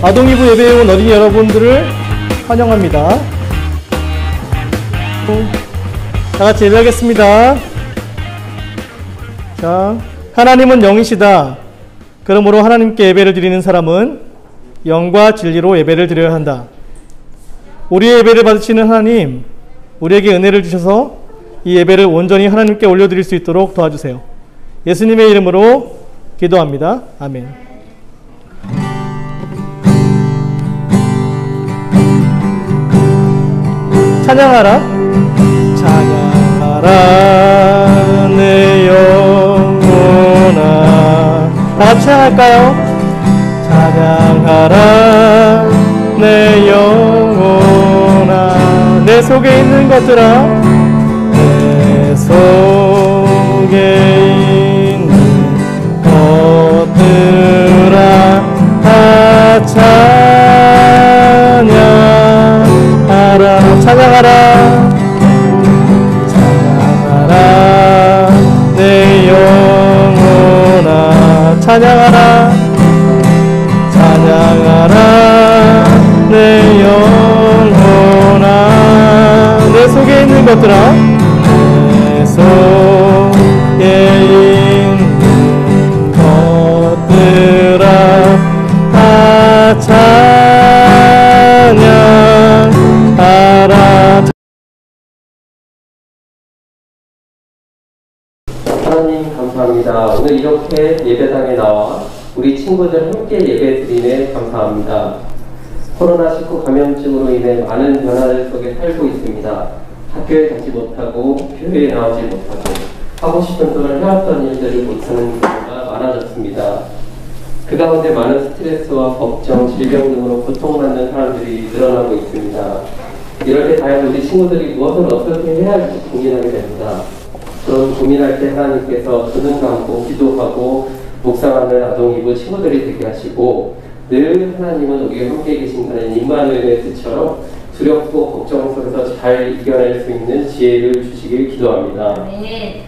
아동이부 예배에 온 어린이 여러분들을 환영합니다. 다 같이 예배하겠습니다. 자, 하나님은 영이시다. 그러므로 하나님께 예배를 드리는 사람은 영과 진리로 예배를 드려야 한다. 우리의 예배를 받으시는 하나님, 우리에게 은혜를 주셔서 이 예배를 온전히 하나님께 올려드릴 수 있도록 도와주세요. 예수님의 이름으로 기도합니다. 아멘. 찬양하라. 찬양하라 내 영혼아. 다 같이 찬양할까요? 찬양하라 내 영혼아. 내 속에 있는 것들아, 내 속에 있는 것들아 다 찬양하라. 찬양하라. 찬양하라 내 영혼아. 찬양하라. 찬양하라 내 영혼아. 내 속에 있는 것들아, 내 속에 있는 것들아 다 찬양하라. 하나님 감사합니다. 오늘 이렇게 예배당에 나와 우리 친구들 함께 예배 드리네 감사합니다. 코로나19 감염증으로 인해 많은 변화들 속에 살고 있습니다. 학교에 가지 못하고 교회에 나오지 못하고 하고 싶은 걸 해왔던 일들을 못하는 경우가 많아졌습니다. 그 가운데 많은 스트레스와 걱정, 질병 등으로 고통받는 사람들이 늘어나고 있습니다. 이럴 때 과연 우리 친구들이 무엇을 어떻게 해야 할지 고민하게 됩니다. 그런 고민할 때 하나님께서 눈을 감고 기도하고 묵상하는 아동이부 친구들이 되게 하시고, 늘 하나님은 우리가 함께 계신다는 임마누엘의 뜻처럼 두렵고 걱정 속에서 잘 이겨낼 수 있는 지혜를 주시길 기도합니다. 네.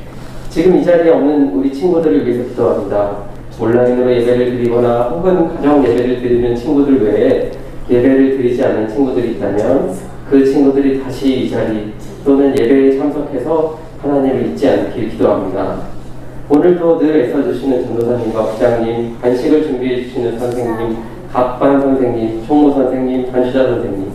지금 이 자리에 없는 우리 친구들을 위해서 기도합니다. 온라인으로 예배를 드리거나 혹은 가정 예배를 드리는 친구들 외에 예배를 드리지 않는 친구들이 있다면 그 친구들이 다시 이 자리 또는 예배에 참석해서 하나님을 잊지 않길 기도합니다. 오늘도 늘 애써주시는 전도사님과 부장님, 간식을 준비해주시는 선생님, 각반 선생님, 총무 선생님, 반주자 선생님,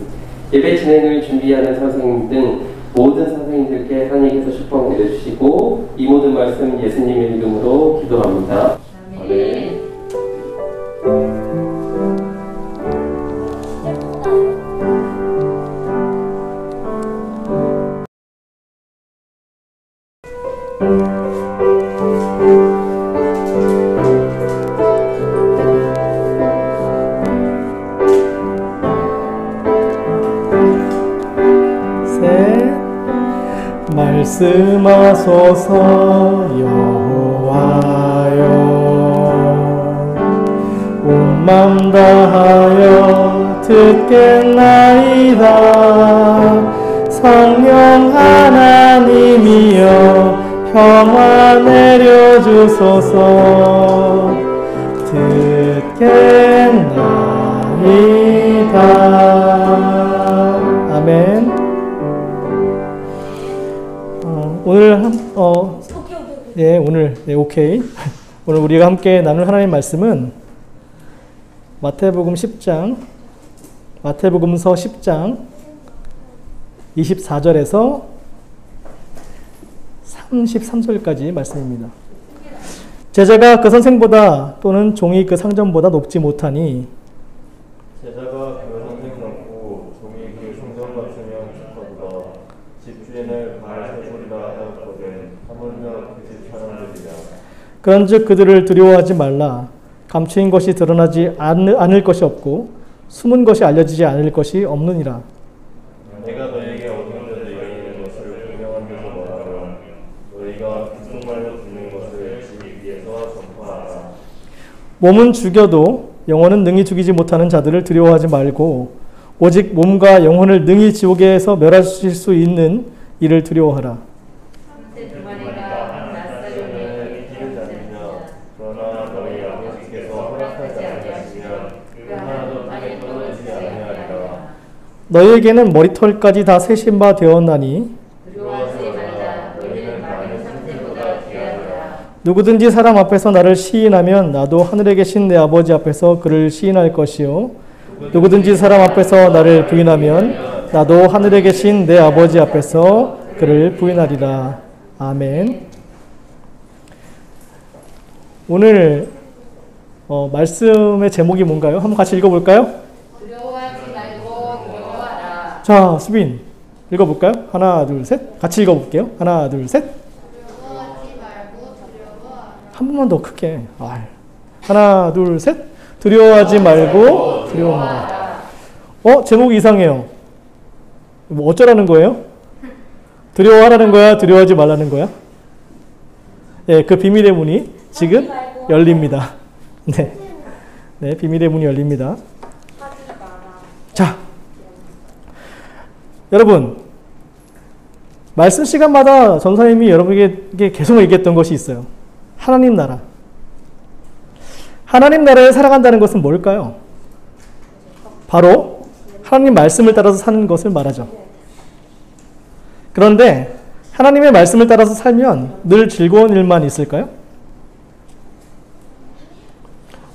예배 진행을 준비하는 선생님 등 모든 선생님들께 하나님께서 축복 내려주시고 이 모든 말씀 예수님의 이름으로 기도합니다. 아멘. 말씀하소서 여호와여, 온 맘 다하여 듣겠나이다. 성령 하나님이여 평화 내려주소서. 듣겠나이다. 아멘. 오늘 오케이. 오늘 우리가 함께 나눌 하나님의 말씀은 마태복음서 10장 24절에서 33절까지 말씀입니다. 제자가 그 선생보다 또는 종이 그 상전보다 높지 못하니, 제자가 그 선생 같고 종이 그 상전 같으면 좋거니와 집주인을 발 세우리라 하였거든 하물며 그 집 사람들이라. 그런즉 그들을 두려워하지 말라. 감추인 것이 드러나지 않을 것이 없고 숨은 것이 알려지지 않을 것이 없느니라. 내가 너희에게 얻은 데서 이르는 것을 분명한 데서 말하며 너희가 귓속말로 듣는 것을 집 위에서 전파하라. 몸은 죽여도 영혼은 능히 죽이지 못하는 자들을 두려워하지 말고 오직 몸과 영혼을 능히 지옥에서 멸하실 수 있는 이를 두려워하라. 그러나 너희 아버지께서 허락하지 않으시면 그 하나도 땅에 너희에게는 머리털까지 다 세신 바 되었나니 두려워하지 말라. 너희는 많은 상대보다 귀하리라. 누구든지 사람 앞에서 나를 시인하면 나도 하늘에 계신 내 아버지 앞에서 그를 시인할 것이요 누구든지 사람 앞에서 나를 부인하면 나도 하늘에 계신 내 아버지 앞에서 그를 부인하리라. 아멘. 오늘 말씀의 제목이 뭔가요? 한번 같이 읽어볼까요? 두려워하지 말고 두려워하라. 자, 수빈 읽어볼까요? 하나, 둘, 셋. 같이 읽어볼게요. 하나, 둘, 셋. 두려워하지 말고 두려워하라. 한 번만 더 크게. 하나, 둘, 셋. 두려워하지 말고 두려워하라. 제목이 이상해요. 뭐 어쩌라는 거예요? 두려워하라는 거야? 두려워하지 말라는 거야? 예, 그 비밀의 문이 지금 열립니다. 네. 네, 비밀의 문이 열립니다. 자, 여러분, 말씀 시간마다 전사님이 여러분에게 계속 얘기했던 것이 있어요. 하나님 나라. 하나님 나라에 살아간다는 것은 뭘까요? 바로 하나님 말씀을 따라서 사는 것을 말하죠. 그런데 하나님의 말씀을 따라서 살면 늘 즐거운 일만 있을까요?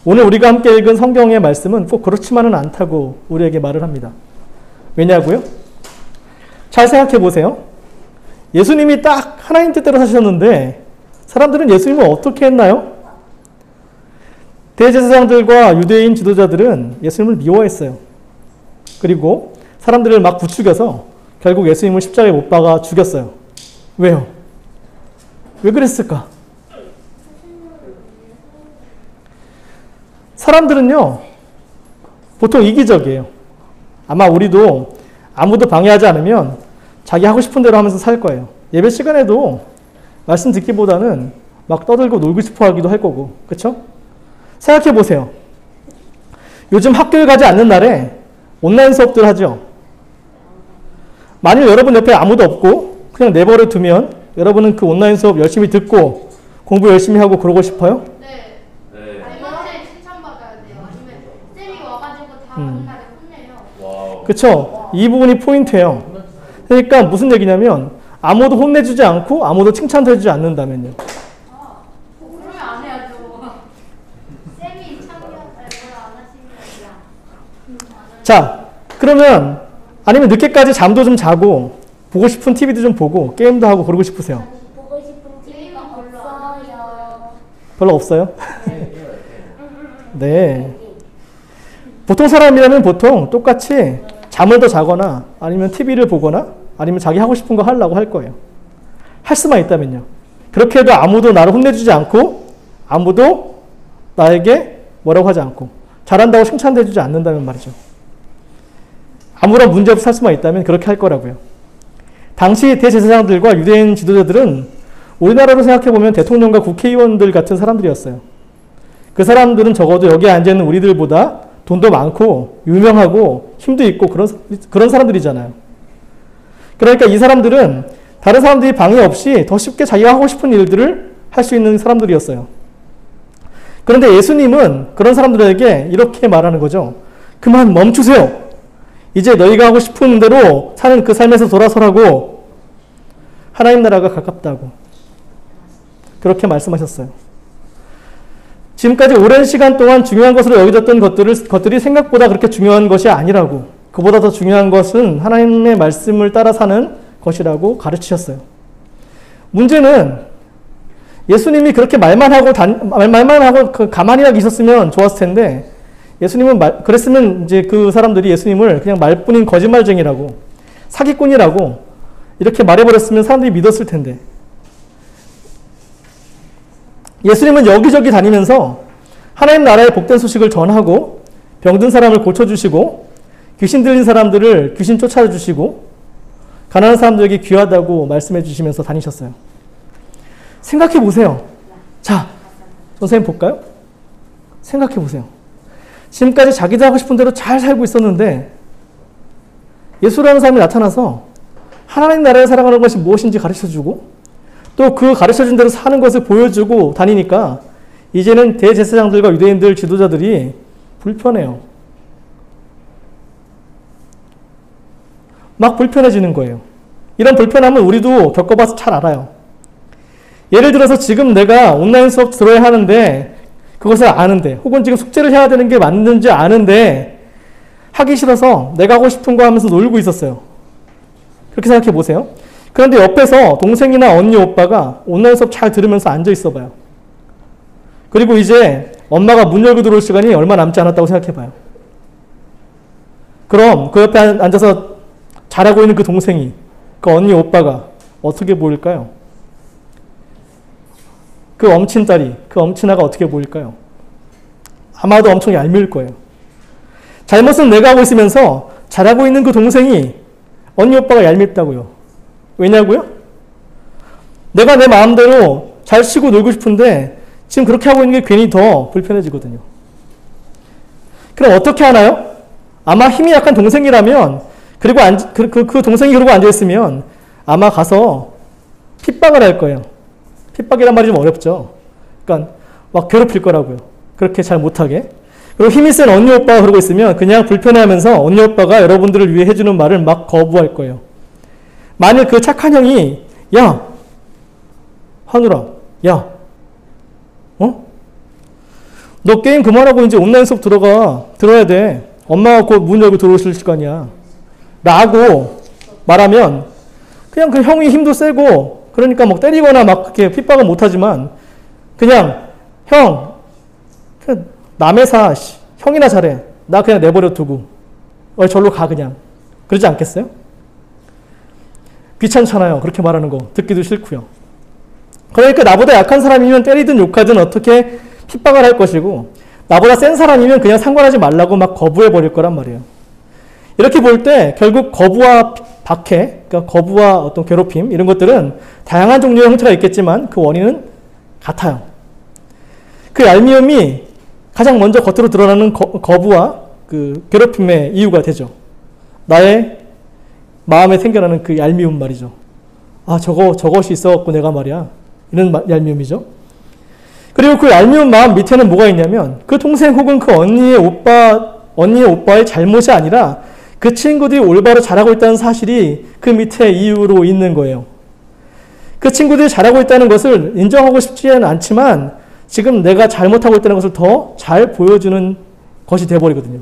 오늘 우리가 함께 읽은 성경의 말씀은 꼭 그렇지만은 않다고 우리에게 말을 합니다. 왜냐고요? 잘 생각해 보세요. 예수님이 딱 하나님 뜻대로 사셨는데 사람들은 예수님을 어떻게 했나요? 대제사장들과 유대인 지도자들은 예수님을 미워했어요. 그리고 사람들을 막 부추겨서 결국 예수님을 십자가에 못 박아 죽였어요. 왜요? 왜 그랬을까? 사람들은요, 보통 이기적이에요. 아마 우리도 아무도 방해하지 않으면 자기 하고 싶은 대로 하면서 살 거예요. 예배 시간에도 말씀 듣기보다는 막 떠들고 놀고 싶어 하기도 할 거고, 그쵸? 생각해 보세요. 요즘 학교에 가지 않는 날에 온라인 수업들 하죠? 만일 여러분 옆에 아무도 없고 그냥 내버려 두면 여러분은 그 온라인 수업 열심히 듣고 공부 열심히 하고 그러고 싶어요? 네. 멤버들 칭찬받아야 돼요. 아니면 쌤이 와가지고 다음 날에 혼내요. 그쵸? 이 부분이 포인트예요. 그러니까 무슨 얘기냐면 아무도 혼내주지 않고 아무도 칭찬도 해주지 않는다면요. 그러면 안 해야죠. 쌤이 참여 안 하시면 자, 그러면 아니면 늦게까지 잠도 좀 자고 보고 싶은 TV도 좀 보고 게임도 하고 그러고 싶으세요? 보고 싶은 TV가 없어요. 별로 없어요? 네. 보통 사람이라면 보통 똑같이 잠을 더 자거나 아니면 TV를 보거나 아니면 자기 하고 싶은 거 하려고 할 거예요. 할 수만 있다면요. 그렇게 해도 아무도 나를 혼내주지 않고 아무도 나에게 뭐라고 하지 않고 잘한다고 칭찬도 해주지 않는다면 말이죠. 아무런 문제 없이 살 수만 있다면 그렇게 할 거라고요. 당시 대제사장들과 유대인 지도자들은 우리나라로 생각해보면 대통령과 국회의원들 같은 사람들이었어요. 그 사람들은 적어도 여기 앉아있는 우리들보다 돈도 많고 유명하고 힘도 있고 그런 사람들이잖아요. 그러니까 이 사람들은 다른 사람들이 방해 없이 더 쉽게 자기가 하고 싶은 일들을 할 수 있는 사람들이었어요. 그런데 예수님은 그런 사람들에게 이렇게 말하는 거죠. 그만 멈추세요. 이제 너희가 하고 싶은 대로 사는 그 삶에서 돌아서라고. 하나님 나라가 가깝다고. 그렇게 말씀하셨어요. 지금까지 오랜 시간 동안 중요한 것으로 여겨졌던 것들이 생각보다 그렇게 중요한 것이 아니라고. 그보다 더 중요한 것은 하나님의 말씀을 따라 사는 것이라고 가르치셨어요. 문제는 예수님이 그렇게 말만 하고 가만히 있었으면 좋았을 텐데 예수님은 그랬으면 이제 그 사람들이 예수님을 그냥 말뿐인 거짓말쟁이라고 사기꾼이라고 이렇게 말해버렸으면 사람들이 믿었을 텐데 예수님은 여기저기 다니면서 하나님 나라의 복된 소식을 전하고 병든 사람을 고쳐주시고 귀신 들린 사람들을 귀신 쫓아주시고 가난한 사람들에게 귀하다고 말씀해 주시면서 다니셨어요. 생각해 보세요. 자, 선생님 볼까요? 생각해 보세요. 지금까지 자기도 하고 싶은 대로 잘 살고 있었는데 예수라는 사람이 나타나서 하나님 나라에 살아가는 것이 무엇인지 가르쳐주고 또 그 가르쳐준 대로 사는 것을 보여주고 다니니까 이제는 대제사장들과 유대인들 지도자들이 불편해요. 막 불편해지는 거예요. 이런 불편함은 우리도 겪어봐서 잘 알아요. 예를 들어서 지금 내가 온라인 수업 들어야 하는데 그것을 아는데 혹은 지금 숙제를 해야 되는 게 맞는지 아는데 하기 싫어서 내가 하고 싶은 거 하면서 놀고 있었어요. 그렇게 생각해 보세요. 그런데 옆에서 동생이나 언니, 오빠가 온라인 수업 잘 들으면서 앉아 있어 봐요. 그리고 이제 엄마가 문 열고 들어올 시간이 얼마 남지 않았다고 생각해 봐요. 그럼 그 옆에 앉아서 잘하고 있는 그 동생이, 그 언니, 오빠가 어떻게 보일까요? 그 엄친딸이, 그 엄친아가 어떻게 보일까요? 아마도 엄청 얄미울 거예요. 잘못은 내가 하고 있으면서 잘하고 있는 그 동생이, 언니, 오빠가 얄밉다고요. 왜냐고요? 내가 내 마음대로 잘 쉬고 놀고 싶은데 지금 그렇게 하고 있는 게 괜히 더 불편해지거든요. 그럼 어떻게 하나요? 아마 힘이 약한 동생이라면, 그리고 그 동생이 그러고 앉아있으면 아마 가서 핍박을 할 거예요. 핍박이란 말이 좀 어렵죠. 그러니까 막 괴롭힐 거라고요. 그렇게 잘 못하게. 그리고 힘이 센 언니 오빠가 그러고 있으면 그냥 불편해하면서 언니 오빠가 여러분들을 위해 해주는 말을 막 거부할 거예요. 만일 그 착한 형이, 야, 하늘아, 야, 너 게임 그만하고 이제 온라인 수업 들어야 돼. 엄마가 곧 문 열고 들어오실 시간이야. 라고 말하면 그냥 그 형이 힘도 세고 그러니까 막 때리거나 막 그렇게 핍박은 못하지만 그냥 형, 그냥 남의 사, 형이나 잘해. 나 그냥 내버려 두고 절로 가 그냥. 그러지 않겠어요? 귀찮잖아요. 그렇게 말하는 거. 듣기도 싫고요. 그러니까 나보다 약한 사람이면 때리든 욕하든 어떻게 핍박을 할 것이고 나보다 센 사람이면 그냥 상관하지 말라고 막 거부해버릴 거란 말이에요. 이렇게 볼 때 결국 거부와 박해, 그러니까 거부와 어떤 괴롭힘 이런 것들은 다양한 종류의 형태가 있겠지만 그 원인은 같아요. 그 얄미움이 가장 먼저 겉으로 드러나는 거부와 그 괴롭힘의 이유가 되죠. 나의 마음에 생겨나는 그 얄미움 말이죠. 아, 저것이 있어갖고 내가 말이야. 이런 얄미움이죠. 그리고 그 얄미운 마음 밑에는 뭐가 있냐면 그 동생 혹은 그 언니의 오빠의 잘못이 아니라 그 친구들이 올바로 잘하고 있다는 사실이 그 밑에 이유로 있는 거예요. 그 친구들이 잘하고 있다는 것을 인정하고 싶지는 않지만 지금 내가 잘못하고 있다는 것을 더 잘 보여주는 것이 되어버리거든요.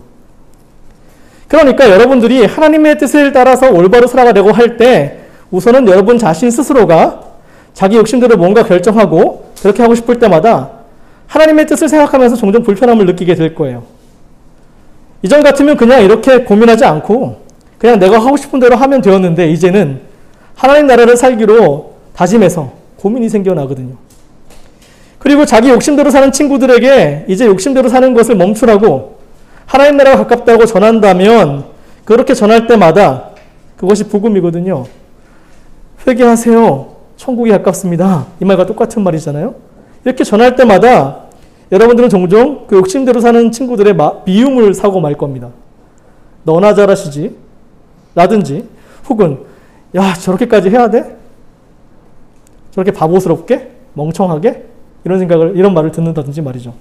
그러니까 여러분들이 하나님의 뜻을 따라서 올바로 살아가려고 할 때 우선은 여러분 자신 스스로가 자기 욕심대로 뭔가 결정하고 그렇게 하고 싶을 때마다 하나님의 뜻을 생각하면서 종종 불편함을 느끼게 될 거예요. 이전 같으면 그냥 이렇게 고민하지 않고 그냥 내가 하고 싶은 대로 하면 되었는데 이제는 하나님 나라를 살기로 다짐해서 고민이 생겨나거든요. 그리고 자기 욕심대로 사는 친구들에게 이제 욕심대로 사는 것을 멈추라고 하나님 나라가 가깝다고 전한다면 그렇게 전할 때마다 그것이 복음이거든요. 회개하세요. 천국이 가깝습니다. 이 말과 똑같은 말이잖아요. 이렇게 전할 때마다 여러분들은 종종 그 욕심대로 사는 친구들의 미움을 사고 말 겁니다. 너나 잘하시지? 라든지 혹은 야 저렇게까지 해야 돼? 저렇게 바보스럽게? 멍청하게? 이런 말을 듣는다든지 말이죠.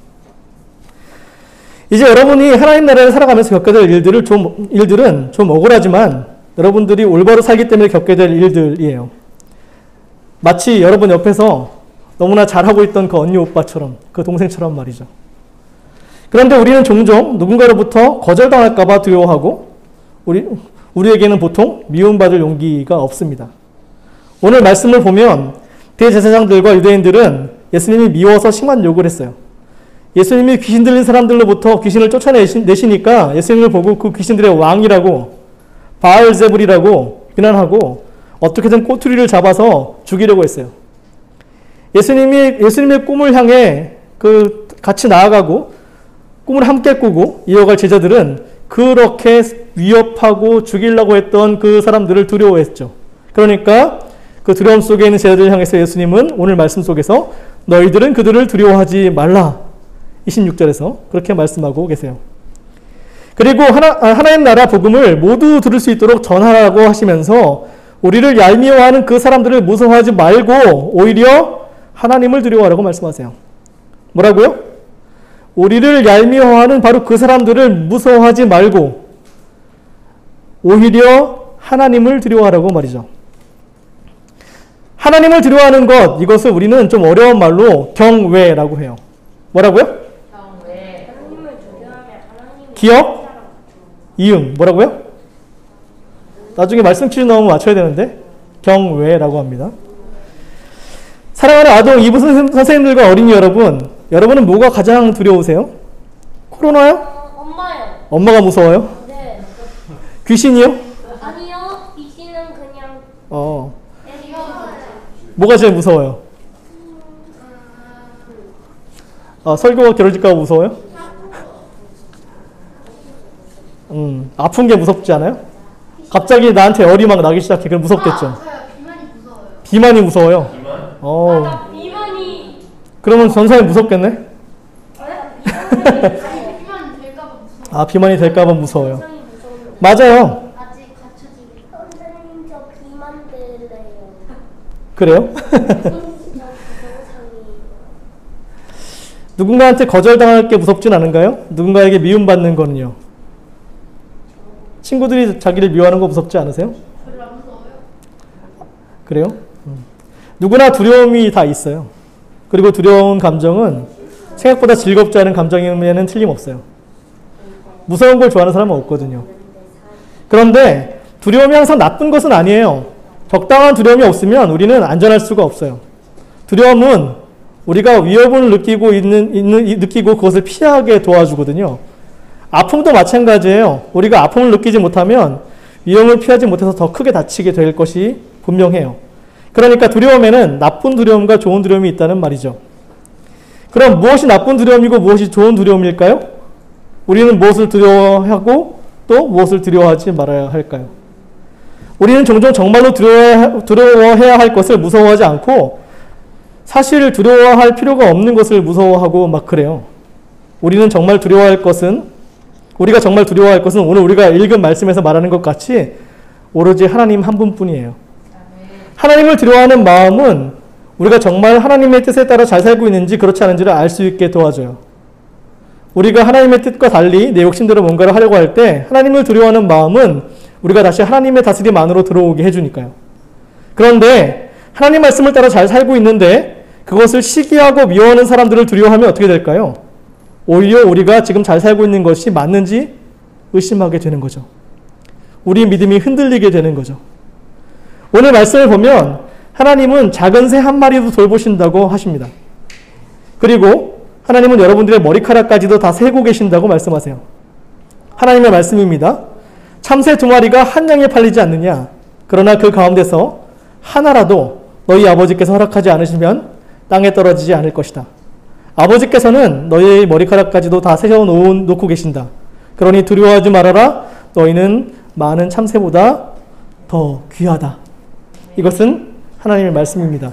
이제 여러분이 하나님 나라를 살아가면서 겪게 될 일들은 좀 억울하지만 여러분들이 올바로 살기 때문에 겪게 될 일들이에요. 마치 여러분 옆에서 너무나 잘하고 있던 그 언니 오빠처럼 그 동생처럼 말이죠. 그런데 우리는 종종 누군가로부터 거절당할까 봐 두려워하고 우리에게는 보통 미움받을 용기가 없습니다. 오늘 말씀을 보면 대제사장들과 유대인들은 예수님이 미워서 심한 욕을 했어요. 예수님이 귀신 들린 사람들로부터 귀신을 쫓아내시니까 예수님을 보고 그 귀신들의 왕이라고 바알제불이라고 비난하고 어떻게든 꼬투리를 잡아서 죽이려고 했어요. 예수님의 꿈을 향해 같이 나아가고 꿈을 함께 꾸고 이어갈 제자들은 그렇게 위협하고 죽이려고 했던 그 사람들을 두려워했죠. 그러니까 그 두려움 속에 있는 제자들을 향해서 예수님은 오늘 말씀 속에서 너희들은 그들을 두려워하지 말라. 26절에서 그렇게 말씀하고 계세요. 그리고 하나님 나라 복음을 모두 들을 수 있도록 전하라고 하시면서 우리를 얄미워하는 그 사람들을 무서워하지 말고 오히려 하나님을 두려워하라고 말씀하세요. 뭐라고요? 우리를 얄미워하는 바로 그 사람들을 무서워하지 말고 오히려 하나님을 두려워하라고 말이죠. 하나님을 두려워하는 것, 이것을 우리는 좀 어려운 말로 경외라고 해요. 뭐라고요? 하나님을 두려워하면 하나님이 기억? 이응. 뭐라고요? 나중에 말씀 퀴즈 나오면 맞춰야 되는데 경외라고 합니다. 사랑하는 아동 이부 선생님들과 어린이 여러분, 여러분은 뭐가 가장 두려우세요? 코로나요? 엄마요. 엄마가 무서워요? 네. 귀신이요? 아니요. 귀신은 그냥 뭐가 제일 무서워요? 설교가 길어질까 봐 무서워요? 아픈 게 무섭지 않아요? 갑자기 나한테 열이 막 나기 시작해. 그럼 무섭겠죠? 저요. 비만이 무서워요. 비만이 무서워요? 나 비만이 그러면 전사에 무섭겠네? 비만 될까봐 무서워요. 비만이 될까봐 무서워요. 굉장히 무서운데. 맞아요. 아직 갖춰지기. 선생님 저 비만 될래요. 그래요? 저 비상상이. 누군가한테 거절당할 게 무섭진 않은가요? 누군가에게 미움받는 거는요? 친구들이 자기를 미워하는 거 무섭지 않으세요? 별로 안 무서워요. 그래요? 누구나 두려움이 다 있어요. 그리고 두려운 감정은 생각보다 즐겁지 않은 감정임에는 틀림없어요. 무서운 걸 좋아하는 사람은 없거든요. 그런데 두려움이 항상 나쁜 것은 아니에요. 적당한 두려움이 없으면 우리는 안전할 수가 없어요. 두려움은 우리가 위협을 느끼고 그것을 피하게 도와주거든요. 아픔도 마찬가지예요. 우리가 아픔을 느끼지 못하면 위험을 피하지 못해서 더 크게 다치게 될 것이 분명해요. 그러니까 두려움에는 나쁜 두려움과 좋은 두려움이 있다는 말이죠. 그럼 무엇이 나쁜 두려움이고 무엇이 좋은 두려움일까요? 우리는 무엇을 두려워하고 또 무엇을 두려워하지 말아야 할까요? 우리는 종종 정말로 두려워해야 할 것을 무서워하지 않고 사실 두려워할 필요가 없는 것을 무서워하고 막 그래요. 우리가 정말 두려워할 것은 오늘 우리가 읽은 말씀에서 말하는 것 같이 오로지 하나님 한 분뿐이에요. 하나님을 두려워하는 마음은 우리가 정말 하나님의 뜻에 따라 잘 살고 있는지 그렇지 않은지를 알 수 있게 도와줘요. 우리가 하나님의 뜻과 달리 내 욕심대로 뭔가를 하려고 할 때 하나님을 두려워하는 마음은 우리가 다시 하나님의 다스림 안으로 들어오게 해주니까요. 그런데 하나님 말씀을 따라 잘 살고 있는데 그것을 시기하고 미워하는 사람들을 두려워하면 어떻게 될까요? 오히려 우리가 지금 잘 살고 있는 것이 맞는지 의심하게 되는 거죠. 우리의 믿음이 흔들리게 되는 거죠. 오늘 말씀을 보면 하나님은 작은 새 한 마리도 돌보신다고 하십니다. 그리고 하나님은 여러분들의 머리카락까지도 다 세고 계신다고 말씀하세요. 하나님의 말씀입니다. 참새 2마리가 한 양에 팔리지 않느냐? 그러나 그 가운데서 하나라도 너희 아버지께서 허락하지 않으시면 땅에 떨어지지 않을 것이다. 아버지께서는 너희의 머리카락까지도 다 세워놓고 계신다. 그러니 두려워하지 말아라. 너희는 많은 참새보다 더 귀하다. 이것은 하나님의 말씀입니다.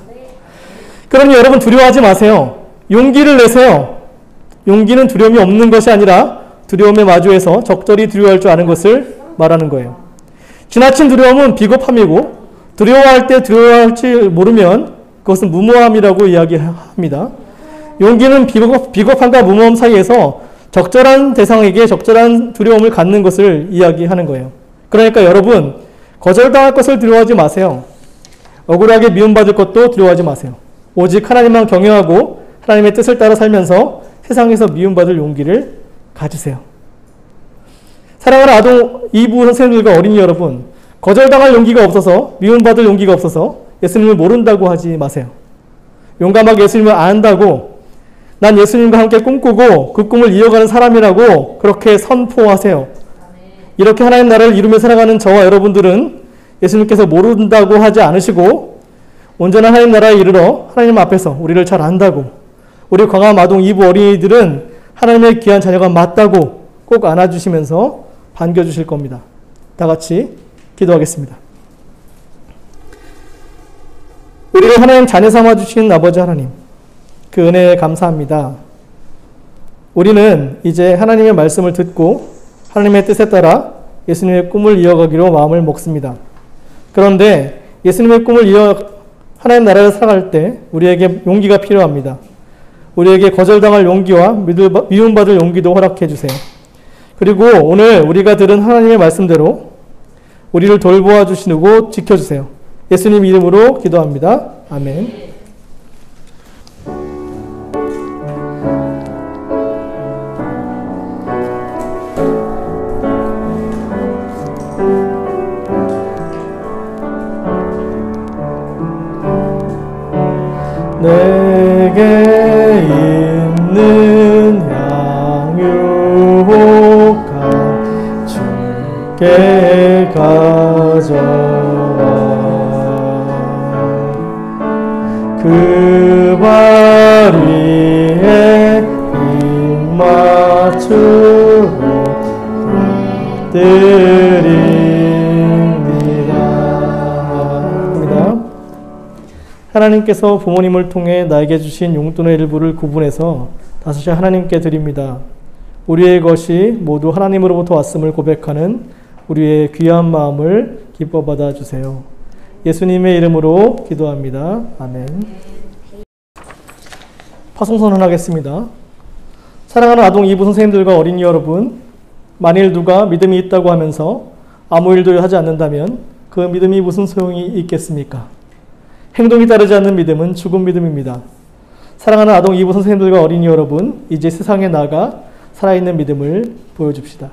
그러니 여러분 두려워하지 마세요. 용기를 내세요. 용기는 두려움이 없는 것이 아니라 두려움에 마주해서 적절히 두려워할 줄 아는 것을 말하는 거예요. 지나친 두려움은 비겁함이고 두려워할 때 두려워할지 모르면 그것은 무모함이라고 이야기합니다. 용기는 비겁함과 무모함 사이에서 적절한 대상에게 적절한 두려움을 갖는 것을 이야기하는 거예요. 그러니까 여러분 거절당할 것을 두려워하지 마세요. 억울하게 미움받을 것도 두려워하지 마세요. 오직 하나님만 경외하고 하나님의 뜻을 따라 살면서 세상에서 미움받을 용기를 가지세요. 사랑하는 아동 2부 선생님들과 어린이 여러분, 거절당할 용기가 없어서 미움받을 용기가 없어서 예수님을 모른다고 하지 마세요. 용감하게 예수님을 안다고 난 예수님과 함께 꿈꾸고 그 꿈을 이어가는 사람이라고 그렇게 선포하세요. 이렇게 하나님 나라를 이루며 살아가는 저와 여러분들은 예수님께서 모른다고 하지 않으시고 온전한 하나님 나라에 이르러 하나님 앞에서 우리를 잘 안다고 우리 광암 아동 2부 어린이들은 하나님의 귀한 자녀가 맞다고 꼭 안아주시면서 반겨주실 겁니다. 다 같이 기도하겠습니다. 우리를 하나님 자녀 삼아주신 아버지 하나님, 그 은혜에 감사합니다. 우리는 이제 하나님의 말씀을 듣고 하나님의 뜻에 따라 예수님의 꿈을 이어가기로 마음을 먹습니다. 그런데 예수님의 꿈을 하나님 나라를 살아갈 때 우리에게 용기가 필요합니다. 우리에게 거절당할 용기와 미움받을 용기도 허락해 주세요. 그리고 오늘 우리가 들은 하나님의 말씀대로 우리를 돌보아 주시고 지켜주세요. 예수님 이름으로 기도합니다. 아멘. 내게 있는 양육가 주께 가져와 그 발 위에 입 맞추고 드립니다. 하나님께서 부모님을 통해 나에게 주신 용돈의 일부를 구분해서 다시 하나님께 드립니다. 우리의 것이 모두 하나님으로부터 왔음을 고백하는 우리의 귀한 마음을 기뻐 받아주세요. 예수님의 이름으로 기도합니다. 아멘. 파송선언하겠습니다. 사랑하는 아동 2부 선생님들과 어린이 여러분, 만일 누가 믿음이 있다고 하면서 아무 일도 하지 않는다면 그 믿음이 무슨 소용이 있겠습니까? 행동이 따르지 않는 믿음은 죽은 믿음입니다. 사랑하는 아동 2부 선생님들과 어린이 여러분, 이제 세상에 나가 살아있는 믿음을 보여줍시다.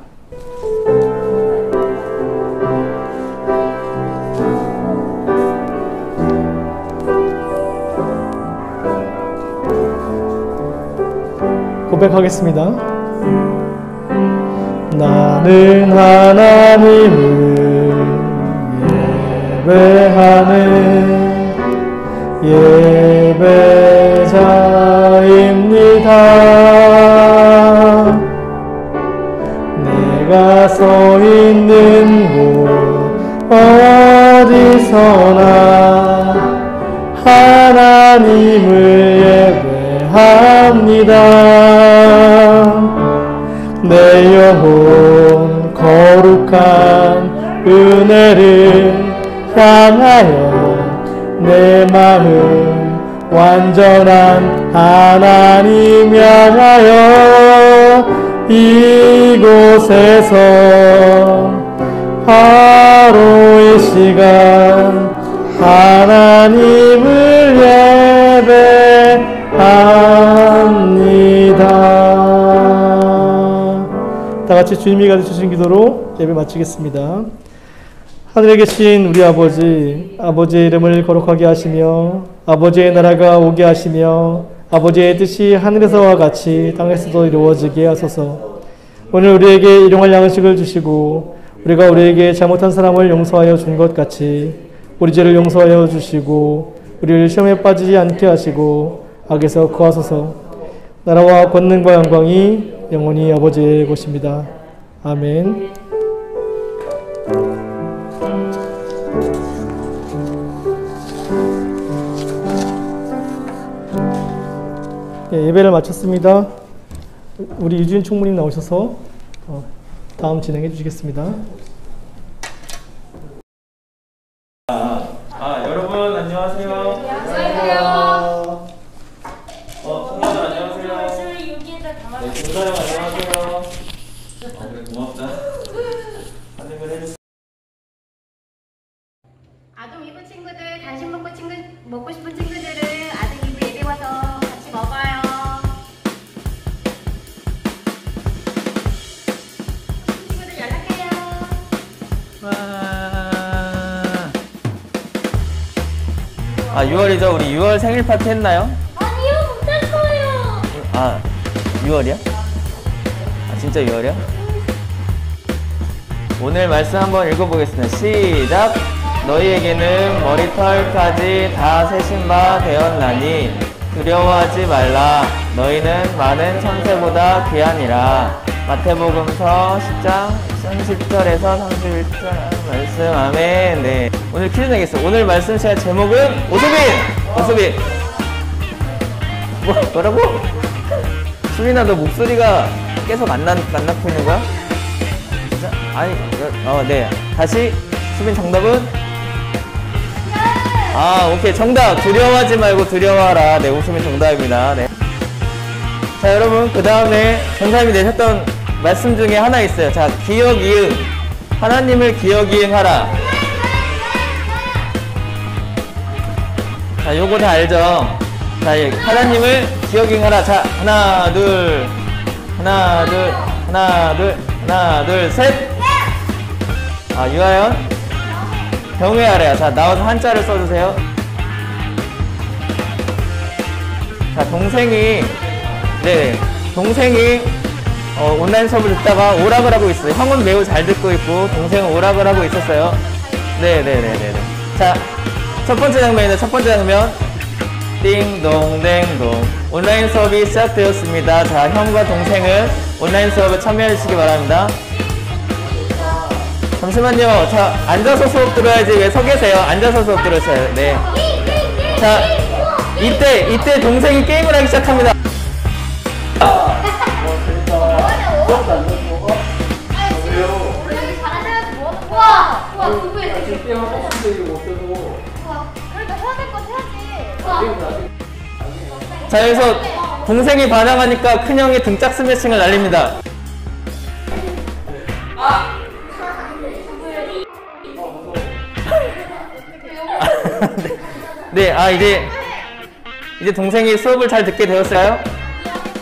고백하겠습니다. 나는 하나님을 예배하는 예배자입니다. 내가 서 있는 곳 어디서나 하나님을 예배합니다. 내 영혼 거룩한 은혜를 향하여 내 마음 완전한 하나님 향하여 이곳에서 바로 이 시간 하나님을 예배합니다. 다 같이 주님이 가르치신 기도로 예배 마치겠습니다. 하늘에 계신 우리 아버지, 아버지의 이름을 거룩하게 하시며 아버지의 나라가 오게 하시며 아버지의 뜻이 하늘에서와 같이 땅에서도 이루어지게 하소서. 오늘 우리에게 일용할 양식을 주시고 우리가 우리에게 잘못한 사람을 용서하여 준 것 같이 우리 죄를 용서하여 주시고 우리를 시험에 빠지지 않게 하시고 악에서 구하소서. 나라와 권능과 영광이 영원히 아버지의 것입니다. 아멘. 예배를 마쳤습니다. 우리 유진 총무님 나오셔서 다음 진행해 주시겠습니다. 여러분 안녕하세요. 안녕하세요. 성현아 안녕하세요. 여기에다 담아. 네, 김사영 안녕하세요. 그래 고맙다. 하늘을 해주세요. 아동 2부 친구들 간식 먹고 싶은 친구들은 아동 2부 예배 와서 같이 먹어요. 친구들 연락해요. 와. 6월이죠? 우리 6월 생일 파티 했나요? 아니요, 못할 거예요. 6월이야? 진짜 6월이야? 오늘 말씀 한번 읽어보겠습니다. 시작! 너희에게는 머리털까지 다 세신 바 되었나니 두려워하지 말라. 너희는 많은 천사보다 귀하니라. 마태복음서 10장 30절에서 31절 말씀. 아멘. 네. 오늘 퀴즈 내겠어. 오늘 말씀 시간 제목은 오수빈! 뭐라고? 수빈아, 너 목소리가 계속 안 낳고 있는 거야? 진짜? 아니, 네. 다시 수빈 정답은? 오케이. 정답. 두려워하지 말고 두려워하라. 네, 오수빈 정답입니다. 네. 자, 여러분, 그 다음에 전사님이 내셨던 말씀 중에 하나 있어요. 자, 기억, 이응. 하나님을 기억이행하라. 자, 요거 다 알죠? 자, 하나님을 기억이행하라. 자, 하나, 둘, 하나, 둘, 하나, 둘, 하나, 둘, 셋. 아, 유아연. 경외하래요. 자, 나와서 한자를 써주세요. 자, 동생이 온라인 수업을 듣다가 오락을 하고 있어요. 형은 매우 잘 듣고 있고, 동생은 오락을 하고 있었어요. 네네네네. 자, 첫 번째 장면입니다. 첫 번째 장면. 띵동댕동. 온라인 수업이 시작되었습니다. 자, 형과 동생은 온라인 수업에 참여해주시기 바랍니다. 잠시만요. 자, 앉아서 수업 들어야지. 왜 서 계세요? 앉아서 수업 들으셔요. 네. 자, 이때 동생이 게임을 하기 시작합니다. 자, 여기서 동생이 반항하니까 큰형이 등짝 스매싱을 날립니다. 네, 이제 동생이 수업을 잘 듣게 되었을까요?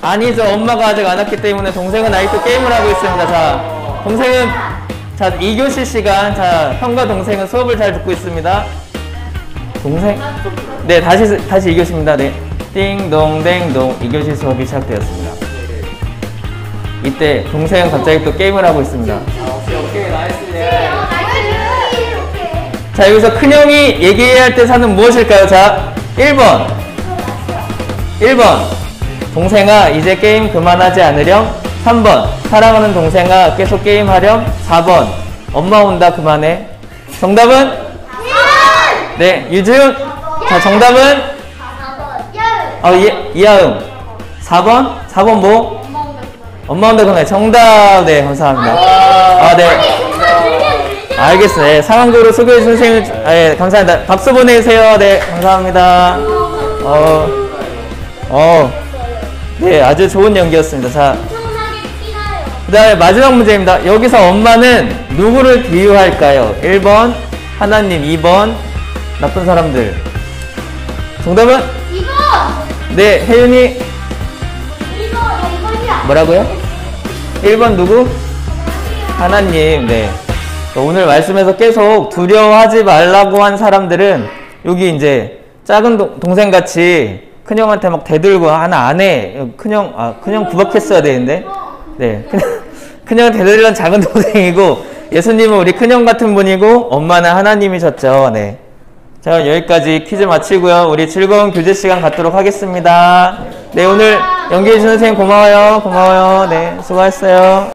아니죠. 엄마가 아직 안 왔기 때문에 동생은 아직도 게임을 하고 있습니다. 자, 동생은, 자, 2교시 시간. 자, 형과 동생은 수업을 잘 듣고 있습니다. 동생? 네, 다시 2교시입니다. 네. 띵동댕동 2교시 수업이 시작되었습니다. 이때 동생은 갑자기 또 게임을 하고 있습니다. 오케이, 나이스. 자, 여기서 큰형이 얘기해야 할 대사는 무엇일까요? 자, 1번. 동생아, 이제 게임 그만하지 않으렴. 3번. 사랑하는 동생아, 계속 게임하렴. 4번. 엄마 온다, 그만해. 정답은? 네, 유지훈. 자, 정답은? 이하음. 4번? 4번 뭐? 엄마 온다, 그만해. 정답. 네, 감사합니다. 아, 네. 알겠어요. 네, 상황적으로 소개해주신 선생님, 네, 감사합니다. 박수 보내주세요. 네, 감사합니다. 네, 아주 좋은 연기였습니다. 자, 그 다음에 마지막 문제입니다. 여기서 엄마는 누구를 비유할까요? 1번, 하나님. 2번, 나쁜 사람들. 정답은? 2번! 네, 혜윤이. 2번이야. 뭐라고요? 1번 누구? 하나님. 네. 오늘 말씀에서 계속 두려워하지 말라고 한 사람들은 여기 이제 작은 동생같이 큰형한테 막 대들고 하나 안 해. 큰형 구박했어야 되는데. 네. 큰형은 대들던 작은 동생이고 예수님은 우리 큰형 같은 분이고 엄마는 하나님이셨죠. 네. 자, 여기까지 퀴즈 마치고요. 우리 즐거운 교제 시간 갖도록 하겠습니다. 네, 오늘 연기해주신 선생님 고마워요. 네, 수고하셨어요.